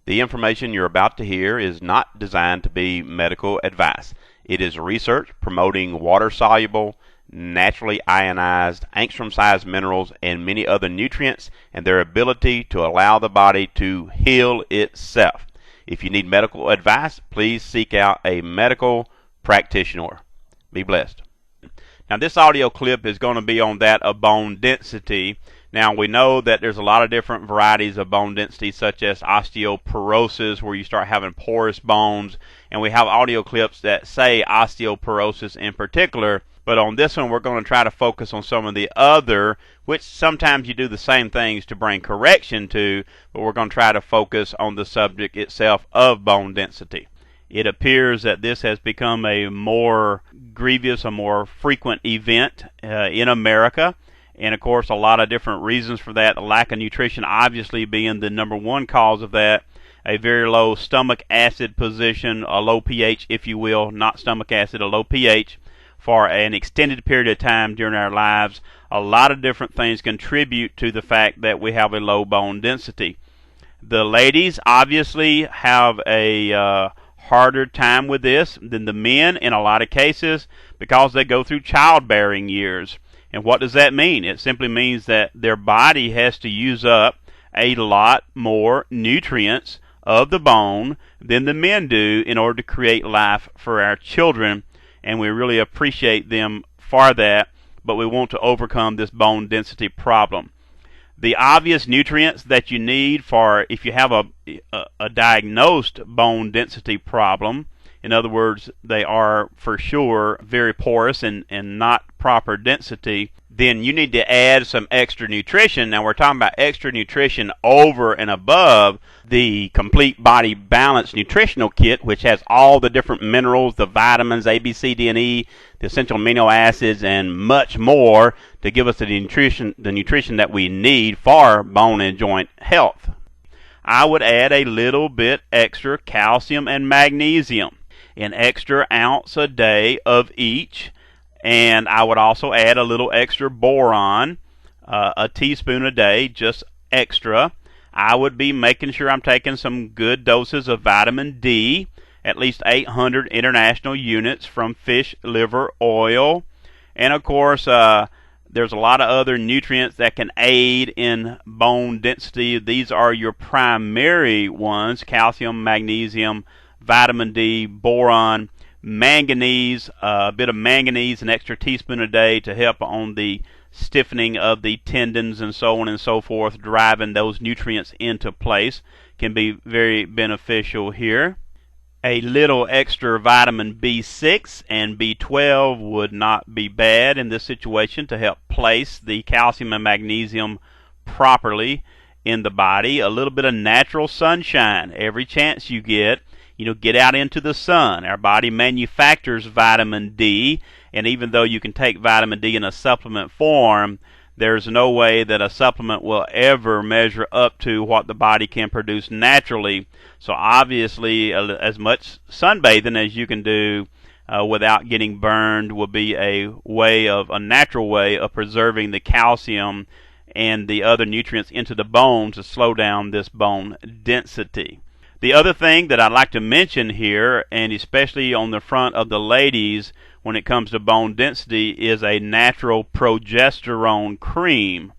The information you're about to hear is not designed to be medical advice. It is research promoting water-soluble, naturally ionized, angstrom-sized minerals and many other nutrients and their ability to allow the body to heal itself. If you need medical advice, please seek out a medical practitioner. Be blessed. Now, this audio clip is going to be on that of bone density. Now, we know that there's a lot of different varieties of bone density, such as osteoporosis, where you start having porous bones, and we have audio clips that say osteoporosis in particular. But on this one, we're going to try to focus on some of the other, which sometimes you do the same things to bring correction to, but we're going to try to focus on the subject itself of bone density. It appears that this has become a more grievous, a more frequent event in America. And, of course, a lot of different reasons for that. The lack of nutrition obviously being the number one cause of that. A very low stomach acid position, a low pH, if you will, not stomach acid, a low pH for an extended period of time during our lives. A lot of different things contribute to the fact that we have a low bone density. The ladies obviously have a harder time with this than the men in a lot of cases because they go through childbearing years. And what does that mean? It simply means that their body has to use up a lot more nutrients of the bone than the men do in order to create life for our children. And we really appreciate them for that, but we want to overcome this bone density problem. The obvious nutrients that you need for if you have a diagnosed bone density problem, in other words, they are for sure very porous and not proper density, then you need to add some extra nutrition. Now, we're talking about extra nutrition over and above the complete body balance nutritional kit, which has all the different minerals, the vitamins, A, B, C, D, and E, the essential amino acids, and much more to give us the nutrition that we need for bone and joint health. I would add a little bit extra calcium and magnesium, an extra ounce a day of each, and I would also add a little extra boron, a teaspoon a day, just extra. I would be making sure I'm taking some good doses of vitamin D, at least 800 international units from fish liver oil, and of course there's a lot of other nutrients that can aid in bone density. These are your primary ones: calcium, magnesium, vitamin D, boron, manganese, a bit of manganese, an extra teaspoon a day to help on the stiffening of the tendons and so on and so forth, driving those nutrients into place can be very beneficial here. A little extra vitamin B6 and B12 would not be bad in this situation to help place the calcium and magnesium properly in the body. A little bit of natural sunshine every chance you get. Get out into the sun. Our body manufactures vitamin D, and even though you can take vitamin D in a supplement form, there's no way that a supplement will ever measure up to what the body can produce naturally. So obviously, as much sunbathing as you can do without getting burned will be a natural way of preserving the calcium and the other nutrients into the bone to slow down this bone density. The other thing that I'd like to mention here, and especially on the front of the ladies when it comes to bone density, is a natural progesterone cream.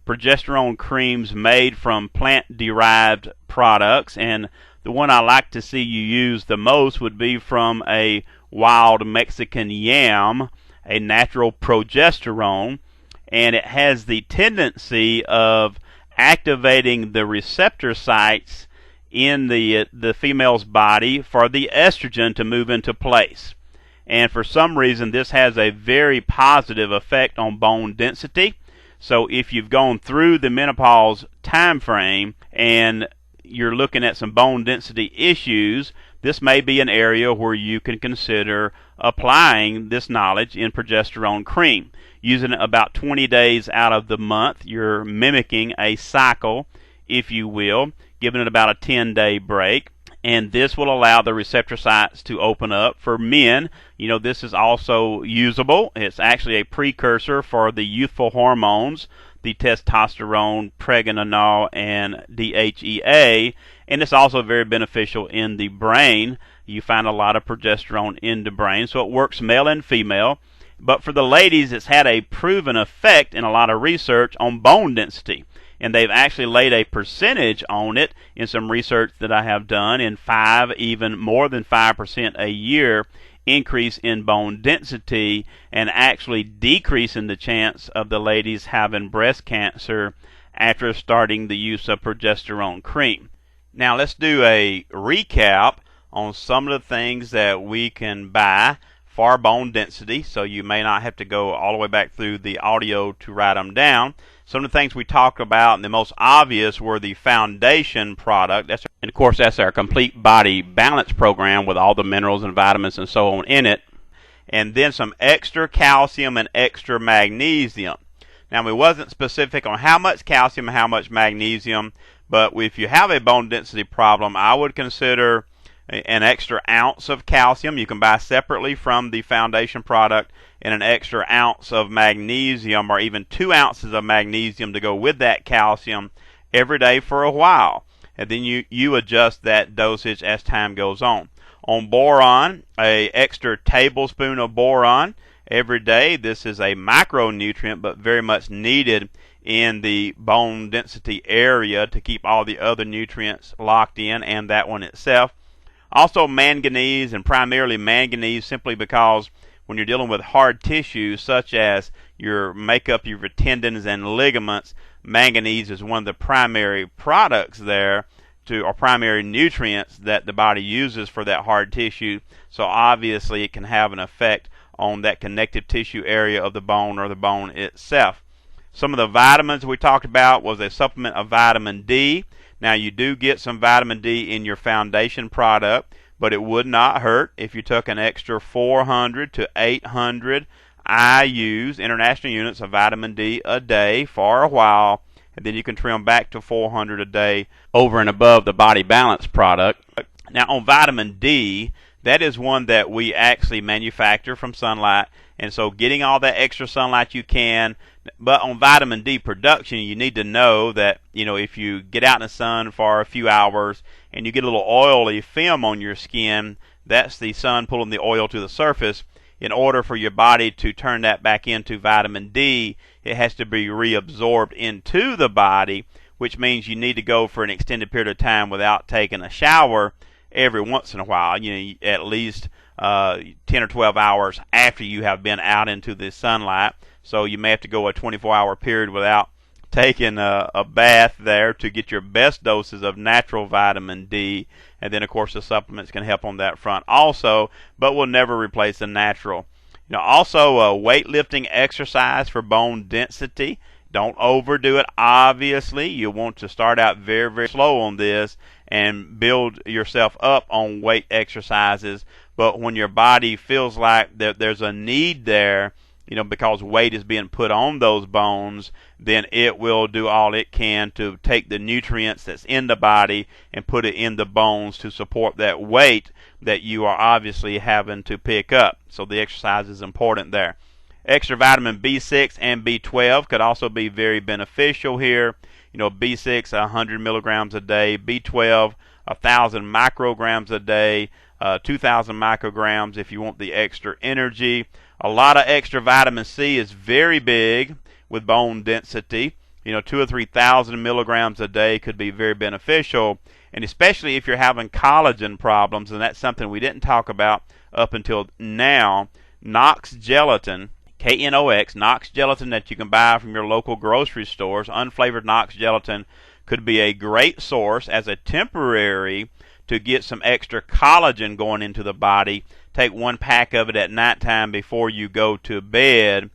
Progesterone creams made from plant-derived products, and the one I like to see you use the most would be from a wild Mexican yam, a natural progesterone, and it has the tendency of activating the receptor sites in the female's body for the estrogen to move into place. And for some reason, this has a very positive effect on bone density. So if you've gone through the menopause time frame and you're looking at some bone density issues, this may be an area where you can consider applying this knowledge in progesterone cream. Using it about 20 days out of the month, you're mimicking a cycle, if you will, giving it about a 10-day break, and this will allow the receptor sites to open up. For men, this is also usable. It's actually a precursor for the youthful hormones, the testosterone, pregabalin, and DHEA, and it's also very beneficial in the brain. You find a lot of progesterone in the brain, so it works male and female. But for the ladies, it's had a proven effect in a lot of research on bone density. And they've actually laid a percentage on it in some research that I have done, in even more than 5% a year increase in bone density, and actually decreasing the chance of the ladies having breast cancer after starting the use of progesterone cream. Now let's do a recap on some of the things that we can buy for bone density, so you may not have to go all the way back through the audio to write them down. Some of the things we talked about, and the most obvious, were the foundation product. And of course, that's our complete body balance program with all the minerals and vitamins and so on in it. And then some extra calcium and extra magnesium. Now, we wasn't specific on how much calcium and how much magnesium, but if you have a bone density problem, I would consider an extra ounce of calcium you can buy separately from the foundation product, and an extra ounce of magnesium, or even 2 ounces of magnesium to go with that calcium every day for a while. And then you adjust that dosage as time goes on. On boron, a extra tablespoon of boron every day. This is a micronutrient, but very much needed in the bone density area to keep all the other nutrients locked in, and that one itself. Also manganese, and primarily manganese simply because when you're dealing with hard tissue such as your makeup, your tendons and ligaments, manganese is one of the primary products there or primary nutrients that the body uses for that hard tissue. So obviously it can have an effect on that connective tissue area of the bone or the bone itself. Some of the vitamins we talked about was a supplement of vitamin D. Now, you do get some vitamin D in your foundation product, but it would not hurt if you took an extra 400 to 800 IUs, international units of vitamin D a day for a while, and then you can trim back to 400 a day over and above the body balance product. Now, on vitamin D, that is one that we actually manufacture from sunlight, and so getting all that extra sunlight you can. But on vitamin D production, you need to know that, if you get out in the sun for a few hours and you get a little oily film on your skin, that's the sun pulling the oil to the surface. In order for your body to turn that back into vitamin D, it has to be reabsorbed into the body, which means you need to go for an extended period of time without taking a shower every once in a while, at least 10 or 12 hours after you have been out into the sunlight. So you may have to go a 24-hour period without taking a bath there to get your best doses of natural vitamin D. And then, of course, the supplements can help on that front also, but will never replace the natural. Also weightlifting exercise for bone density. Don't overdo it, obviously. You want to start out very, very slow on this and build yourself up on weight exercises. But when your body feels like there's a need there, because weight is being put on those bones, then it will do all it can to take the nutrients that's in the body and put it in the bones to support that weight that you are obviously having to pick up. So the exercise is important there. Extra vitamin B6 and B12 could also be very beneficial here. B6, 100 milligrams a day. B12, 1,000 micrograms a day. 2,000 micrograms if you want the extra energy. A lot of extra vitamin C is very big with bone density. 2,000 or 3,000 milligrams a day could be very beneficial, and especially if you're having collagen problems, and that's something we didn't talk about up until now. Knox gelatin, Knox, Knox gelatin that you can buy from your local grocery stores, unflavored Knox gelatin, could be a great source as a temporary to get some extra collagen going into the body. Take 1 pack of it at nighttime before you go to bed.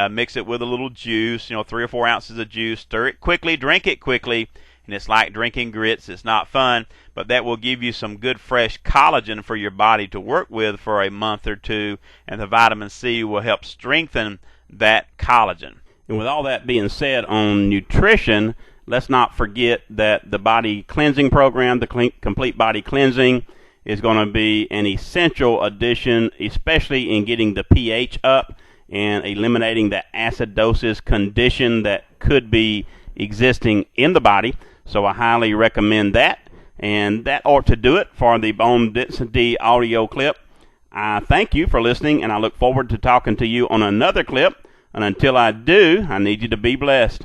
Mix it with a little juice, 3 or 4 ounces of juice. Stir it quickly, drink it quickly, and it's like drinking grits. It's not fun, but that will give you some good fresh collagen for your body to work with for a month or two, and the vitamin C will help strengthen that collagen. And with all that being said on nutrition, let's not forget that the body cleansing program, the complete body cleansing, is going to be an essential addition, especially in getting the pH up and eliminating the acidosis condition that could be existing in the body. So I highly recommend that. And that ought to do it for the Bone Density audio clip. I thank you for listening, and I look forward to talking to you on another clip. And until I do, I need you to be blessed.